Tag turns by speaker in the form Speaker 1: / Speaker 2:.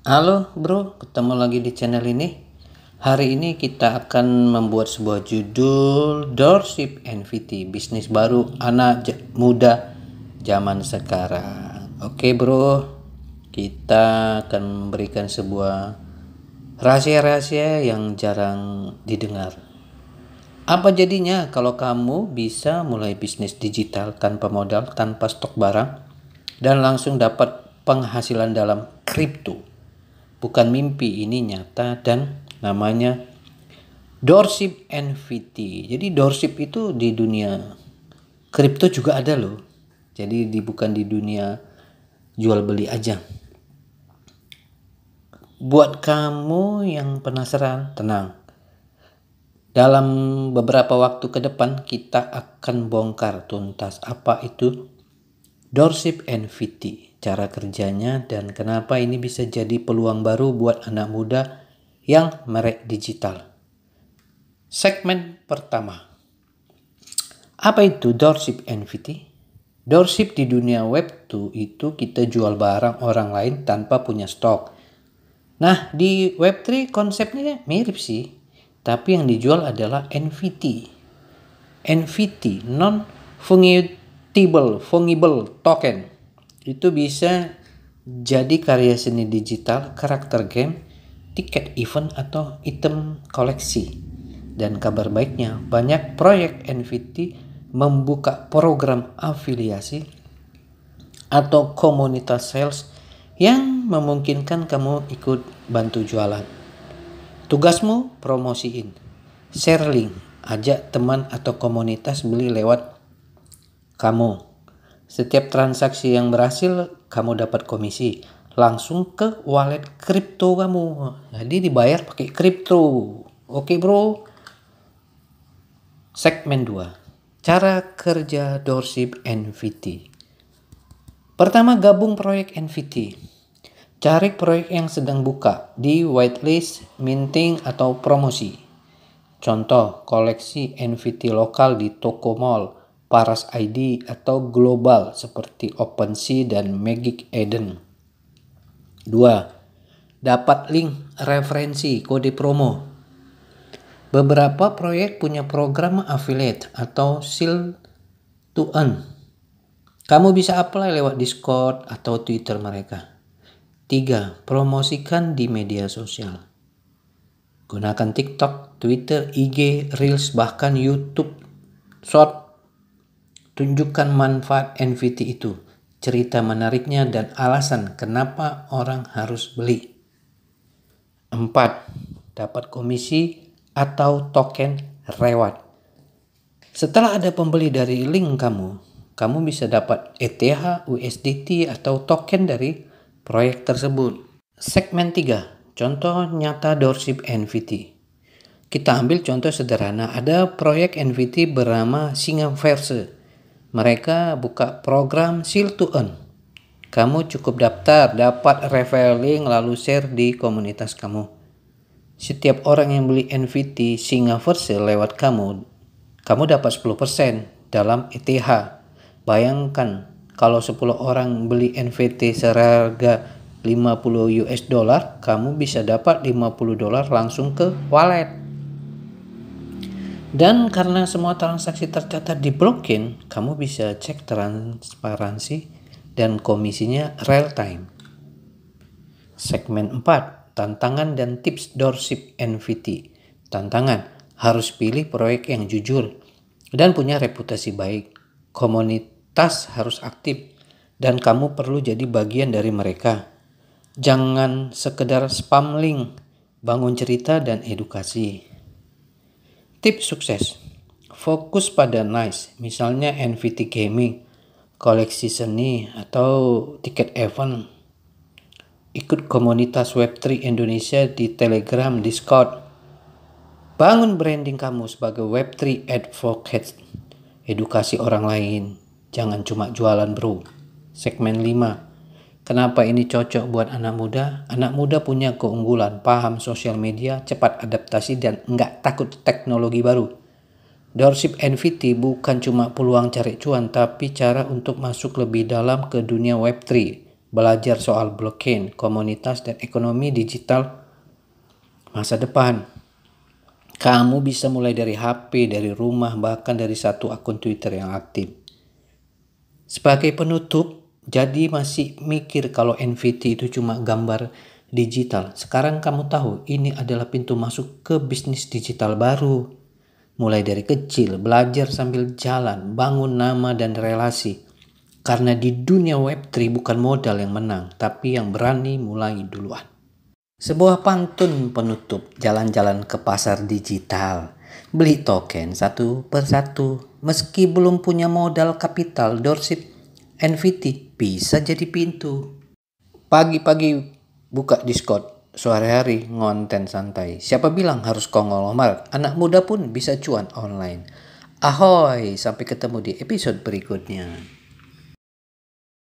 Speaker 1: Halo bro, ketemu lagi di channel ini. Hari ini kita akan membuat sebuah judul Dropship NVT, bisnis baru anak muda zaman sekarang. Oke bro, kita akan memberikan sebuah rahasia-rahasia yang jarang didengar. Apa jadinya kalau kamu bisa mulai bisnis digital tanpa modal, tanpa stok barang, dan langsung dapat penghasilan dalam kripto? Bukan mimpi, ini nyata dan namanya Dropship NVT. Jadi dropship itu di dunia kripto juga ada loh. Jadi bukan di dunia jual beli aja. Buat kamu yang penasaran, tenang. Dalam beberapa waktu ke depan kita akan bongkar tuntas apa itu Dropship NVT, cara kerjanya, dan kenapa ini bisa jadi peluang baru buat anak muda yang melek digital. Segmen pertama. Apa itu Dropship NVT? Dropship di dunia web 2 itu kita jual barang orang lain tanpa punya stok. Nah, di web 3 konsepnya mirip sih, tapi yang dijual adalah NVT. NVT, non-fungible token. Itu bisa jadi karya seni digital, karakter game, tiket event, atau item koleksi. Dan kabar baiknya, banyak proyek NVT membuka program afiliasi atau komunitas sales yang memungkinkan kamu ikut bantu jualan. Tugasmu promosiin, share link, ajak teman atau komunitas beli lewat kamu. Setiap transaksi yang berhasil, kamu dapat komisi langsung ke wallet kripto kamu. Jadi dibayar pakai kripto. Oke bro. Segmen 2. Cara kerja Dropship NVT. Pertama, gabung proyek NVT. Cari proyek yang sedang buka di whitelist, minting, atau promosi. Contoh, koleksi NVT lokal di toko mall, Paras ID, atau global seperti OpenSea dan Magic Eden. 2. Dapat link, referensi, kode promo. Beberapa proyek punya program affiliate atau sell to earn. Kamu bisa apply lewat Discord atau Twitter mereka. 3. Promosikan di media sosial. Gunakan TikTok, Twitter, IG, Reels, bahkan YouTube Short. Tunjukkan manfaat NVT itu, cerita menariknya, dan alasan kenapa orang harus beli. 4. Dapat komisi atau token reward. Setelah ada pembeli dari link kamu bisa dapat ETH, USDT, atau token dari proyek tersebut. Segmen 3. Contoh nyata Dropship NVT. Kita ambil contoh sederhana. Ada proyek NVT bernama Singaverse. Mereka buka program Sell to Earn. Kamu cukup daftar, dapat referral link, lalu share di komunitas kamu. Setiap orang yang beli NVT Singaverse lewat kamu dapat 10% dalam ETH. Bayangkan kalau 10 orang beli NVT seharga 50 US dollar, kamu bisa dapat 50 dolar langsung ke wallet. Dan karena semua transaksi tercatat di blockchain, kamu bisa cek transparansi dan komisinya real time. Segmen 4. Tantangan dan tips Dropship NVT. Tantangan, harus pilih proyek yang jujur dan punya reputasi baik. Komunitas harus aktif dan kamu perlu jadi bagian dari mereka. Jangan sekedar spam link, bangun cerita dan edukasi. Tips sukses. Fokus pada niche, misalnya NVT gaming, koleksi seni, atau tiket event. Ikut komunitas Web3 Indonesia di Telegram, Discord. Bangun branding kamu sebagai Web3 advocate. Edukasi orang lain. Jangan cuma jualan bro. Segmen 5. Kenapa ini cocok buat anak muda? Anak muda punya keunggulan, paham sosial media, cepat adaptasi, dan enggak takut teknologi baru. Dropship NVT bukan cuma peluang cari cuan, tapi cara untuk masuk lebih dalam ke dunia Web3. belajar soal blockchain, komunitas, dan ekonomi digital masa depan. Kamu bisa mulai dari HP, dari rumah, bahkan dari satu akun Twitter yang aktif. Sebagai penutup, jadi masih mikir kalau NFT itu cuma gambar digital. Sekarang kamu tahu ini adalah pintu masuk ke bisnis digital baru. Mulai dari kecil, belajar sambil jalan, bangun nama dan relasi. Karena di dunia Web3 bukan modal yang menang, tapi yang berani mulai duluan. Sebuah pantun penutup jalan-jalan ke pasar digital. Beli token satu persatu. Meski belum punya modal kapital, dropship NFT bisa jadi pintu. Pagi-pagi buka Discord, sore hari ngonten santai. Siapa bilang harus konglomerat? Anak muda pun bisa cuan online. Ahoy, sampai ketemu di episode berikutnya.